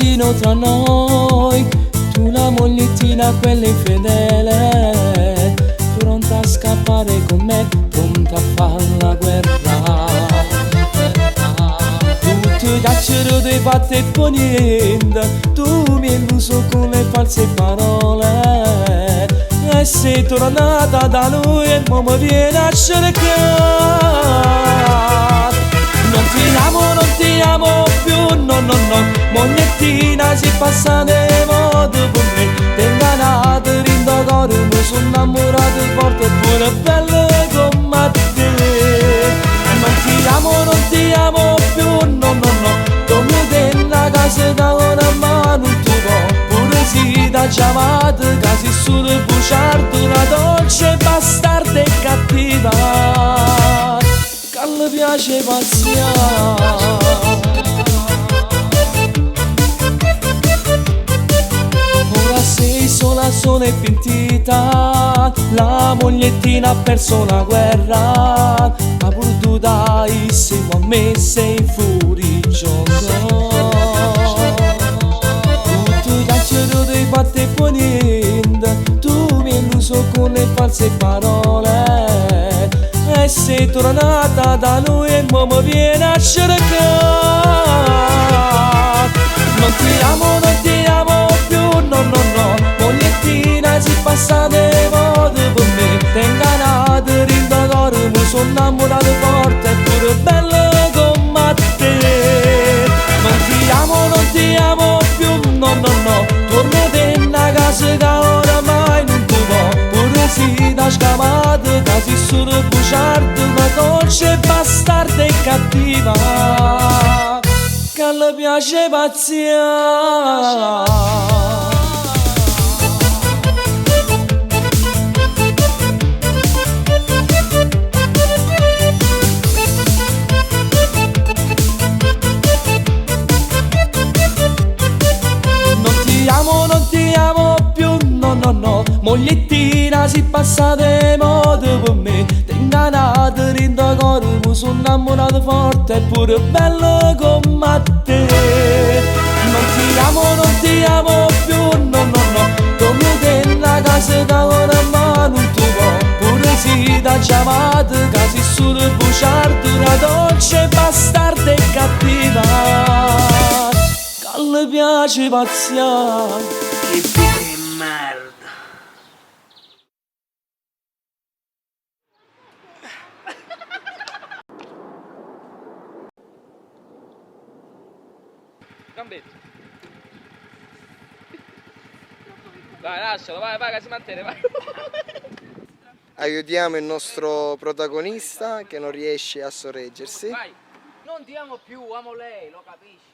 destino tra noi, tu la mogliettina quella infedele, pronta a scappare con me, pronta a fare la guerra. Tutti cacciano dei fatti e poi niente, tu mi hai illuso con le false parole, e sei tornata da lui e mo mi viene a cercare. Non ti amo più, no, no, no, mogliettina si passa di modo per me, ti ingannate in da cuore, mi sono innamorato forte e pure bello come te. Non ti amo più, no, no, no, come te nella casa da una mano tu può, pure si da chiamata, casi solo buciardo, una dolce bastarda e cattiva, che le piace pazziare. Ora sei sola, sola e pentita, la mogliettina ha perso la guerra, ha perduta insieme a me, sei fuori gioco. Tutti cacciano dei fatti e poi niente, tu mi hai illuso con le false parole, e sei tornata da lui e mo mi viene a cercare. Non ti amo più, no, no, no, mogliettina si passa di modo per me, ti ingannate in da cuore, mi sono innamorato forte e pure bello come te. Non ti amo più, no, no, no, tornate in casa che oramai non ti può, pure si da scamata, casi solo buciardo, una dolce bastarda e cattiva, che le piace pazziare. Non ti amo più, no, no, no, mogliettina si passa di modo per me, ti ingannate in da cuore, mi sono innamorato forte e pure bello come te. Non ti amo più, no, no, no, come te nella casa da una mano tu può, pure si da chiamata, casi solo buciardo, una dolce bastarda e cattiva, che le piace pazziare. Che di merda. Gambetto. Vai, lascialo, vai, che si mantiene, vai. Aiutiamo il nostro protagonista che non riesce a sorreggersi. Vai. Non ti amo più, amo lei, lo capisci?